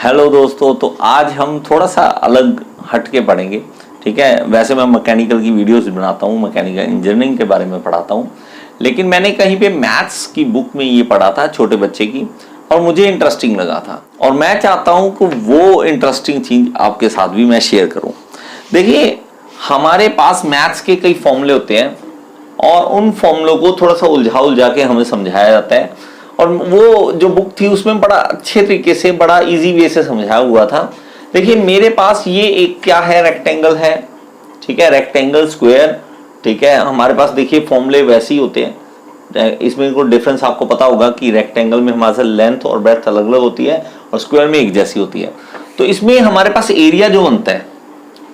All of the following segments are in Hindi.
हेलो दोस्तों, तो आज हम थोड़ा सा अलग हट के पढ़ेंगे। ठीक है, वैसे मैं मैकेनिकल की वीडियोस बनाता हूँ, मैकेनिकल इंजीनियरिंग के बारे में पढ़ाता हूँ, लेकिन मैंने कहीं पे मैथ्स की बुक में ये पढ़ा था छोटे बच्चे की, और मुझे इंटरेस्टिंग लगा था, और मैं चाहता हूँ कि वो इंटरेस्टिंग चीज़ आपके साथ भी मैं शेयर करूँ। देखिए, हमारे पास मैथ्स के कई फॉर्मूले होते हैं और उन फॉर्मूलों को थोड़ा सा उलझा के हमें समझाया जाता है, और वो जो बुक थी उसमें बड़ा अच्छे तरीके से, बड़ा इजी वे से समझाया हुआ था। देखिए, मेरे पास ये एक क्या है, रेक्टेंगल है। ठीक है, रेक्टेंगल, स्क्वायर। ठीक है, हमारे पास देखिए फॉर्मूले वैसे ही होते हैं। इसमें कोई डिफरेंस आपको पता होगा कि रेक्टेंगल में हमारे लेंथ और ब्रेड्थ अलग अलग होती है और स्क्वायर में एक जैसी होती है। तो इसमें हमारे पास एरिया जो बनता है,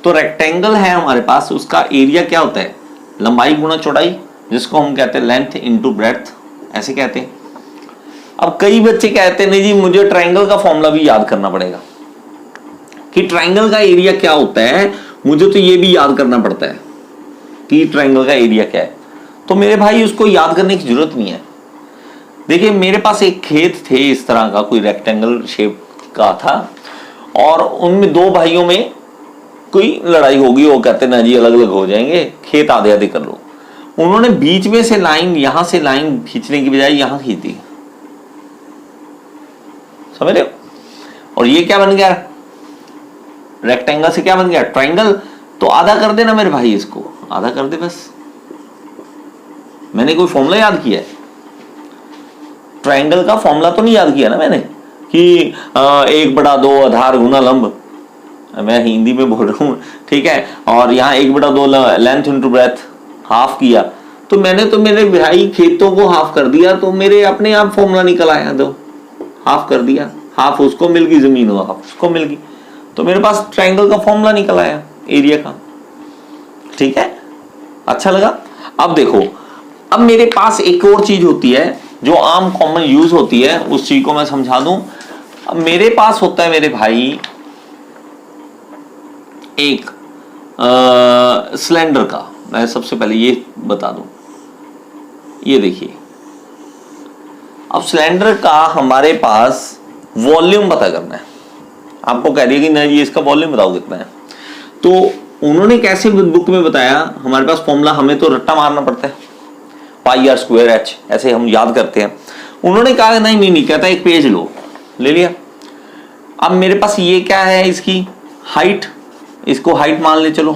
तो रेक्टेंगल है हमारे पास, उसका एरिया क्या होता है, लंबाई गुणा चौड़ाई, जिसको हम कहते हैं लेंथ इंटू ब्रेड्थ, ऐसे कहते हैं। अब कई बच्चे कहते हैं नहीं जी, मुझे ट्रायंगल का फॉर्मूला भी याद करना पड़ेगा कि ट्रायंगल का एरिया क्या होता है, मुझे तो ये भी याद करना पड़ता है कि ट्रायंगल का एरिया क्या है। तो मेरे भाई, उसको याद करने की जरूरत नहीं है। देखिए, मेरे पास एक खेत थे इस तरह का, कोई रेक्टेंगल शेप का था, और उनमें दो भाइयों में कोई लड़ाई होगी। वो कहते ना जी अलग अलग हो जाएंगे, खेत आधे आधे कर लो। उन्होंने बीच में से लाइन, यहां से लाइन खींचने की बजाय यहां खींच दी, समझ रहे हो। और ये क्या बन गया, रेक्टेंगल से क्या बन गया, ट्रायंगल। तो आधा कर देना मेरे भाई, इसको आधा कर दे बस। मैंने कोई फॉर्मूला याद किया है? ट्रायंगल का फॉर्मूला तो नहीं याद किया ना मैंने कि 1/2 आधार गुना लंब। मैं हिंदी में बोल रहा हूँ, ठीक है। और यहाँ 1/2 लेंथ इंटू ब्रेथ, हाफ किया। तो मैंने तो मेरे भाई खेतों को हाफ कर दिया, तो मेरे अपने आप फॉर्मूला निकल आया। दो हाफ कर दिया, हाफ उसको मिल गई जमीन, हो हाफ उसको मिल गई, तो मेरे पास ट्रायंगल का फॉर्मूला निकल आया एरिया का। ठीक है, अच्छा लगा। अब देखो, अब मेरे पास एक और चीज होती है जो आम कॉमन यूज होती है, उस चीज को मैं समझा दूं। अब मेरे पास होता है मेरे भाई एक सिलेंडर का। मैं सबसे पहले ये बता दूं, ये देखिए, अब सिलेंडर का हमारे पास वॉल्यूम पता करना है। आपको कह दिया कि नहीं जी इसका वॉल्यूम बताओ कितना है, तो उन्होंने कैसे बुक में बताया, हमारे पास फॉर्मूला, हमें तो रट्टा मारना पड़ता है, पाई आर स्क्वायर एच, ऐसे हम याद करते हैं। उन्होंने कहा नहीं नहीं नहीं, कहता एक पेज लो, ले लिया। अब मेरे पास ये क्या है, इसकी हाइट, इसको हाइट मान ले चलो,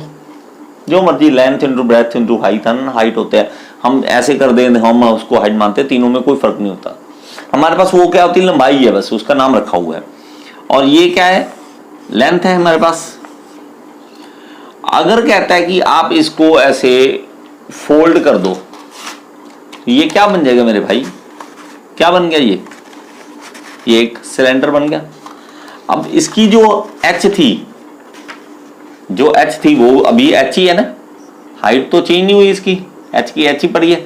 जो मर्जी, length into breadth into height है ना, हाइट होते हैं। हम ऐसे कर दें, हम उसको हाइट मानते हैं, तीनों में कोई फर्क नहीं होता। हमारे पास वो क्या होती है, लंबाई है, बस उसका नाम रखा हुआ है। और ये क्या है, लेंथ है हमारे पास। अगर कहता है कि आप इसको ऐसे फोल्ड कर दो, ये क्या बन जाएगा मेरे भाई, क्या बन गया, ये एक सिलेंडर बन गया। अब इसकी जो एच थी, वो अभी एच ही है ना, हाइट तो चेंज नहीं हुई इसकी, एच की एच ही पड़ी है,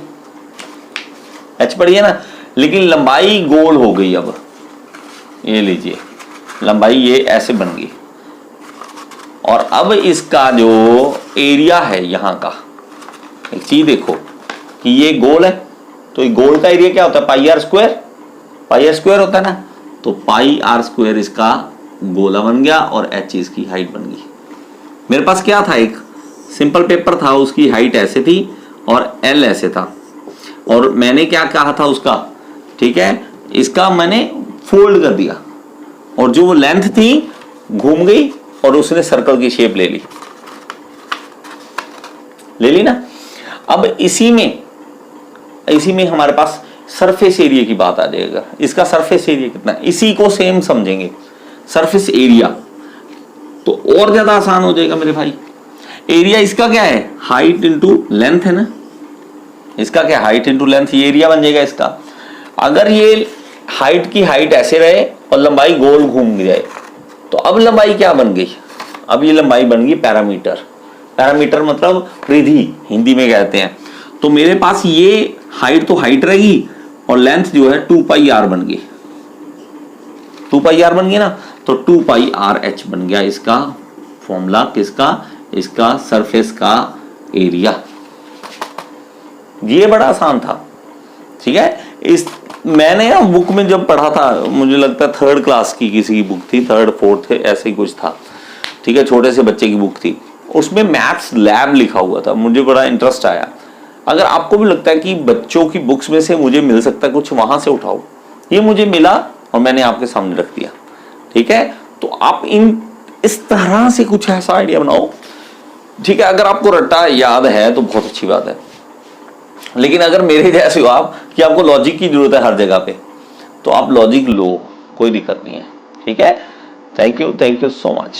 एच पड़ी है ना, लेकिन लंबाई गोल हो गई। अब ये लीजिए, लंबाई ये ऐसे बन गई, और अब इसका जो एरिया है यहां का, एक चीज देखो कि ये गोल है, तो ये गोल का एरिया क्या होता है, pi r square, pi r square होता है ना, तो पाई आर स्क्वायर इसका गोला बन गया, और एच इसकी हाइट बन गई। मेरे पास क्या था, एक सिंपल पेपर था, उसकी हाइट ऐसे थी और एल ऐसे था, और मैंने क्या कहा था उसका, ठीक है, इसका मैंने फोल्ड कर दिया, और जो वो लेंथ थी घूम गई और उसने सर्कल की शेप ले ली ना। अब इसी में हमारे पास सरफेस एरिया की बात आ जाएगा। इसका सरफेस एरिया कितना है, इसी को सेम समझेंगे, सरफेस एरिया, तो और ज्यादा आसान हो जाएगा मेरे भाई। एरिया इसका क्या है, हाइट इंटू लेंथ है ना, इसका क्या, हाइट इंटू लेंथ, ये एरिया बन जाएगा इसका। अगर ये हाइट की हाइट ऐसे रहे और लंबाई गोल घूम जाए, तो अब लंबाई क्या बन गई, अब ये लंबाई बन गई पैरामीटर। पैरामीटर मतलब परिधि, हिंदी में कहते हैं। तो मेरे पास ये हाइट तो हाइट रहेगी, और लेंथ जो है 2πr बन गई, 2πr बन गई ना, तो 2πrh बन गया इसका फॉर्मूला, किसका, इसका सरफेस का एरिया। ये बड़ा आसान था, ठीक है। मैंने ना बुक में जब पढ़ा था, मुझे लगता है 3rd क्लास की किसी की बुक थी, 3rd 4th ऐसे ही कुछ था, ठीक है, छोटे से बच्चे की बुक थी, उसमें मैथ्स लैब लिखा हुआ था, मुझे बड़ा इंटरेस्ट आया। अगर आपको भी लगता है कि बच्चों की बुक्स में से मुझे मिल सकता है कुछ, वहां से उठाओ। ये मुझे मिला और मैंने आपके सामने रख दिया, ठीक है। तो आप इस तरह से कुछ ऐसा आइडिया बनाओ, ठीक है। अगर आपको रट्टा याद है तो बहुत अच्छी बात है, लेकिन अगर मेरे जैसे हो आप कि आपको लॉजिक की जरूरत है हर जगह पे, तो आप लॉजिक लो, कोई दिक्कत नहीं है, ठीक है। Thank you so much.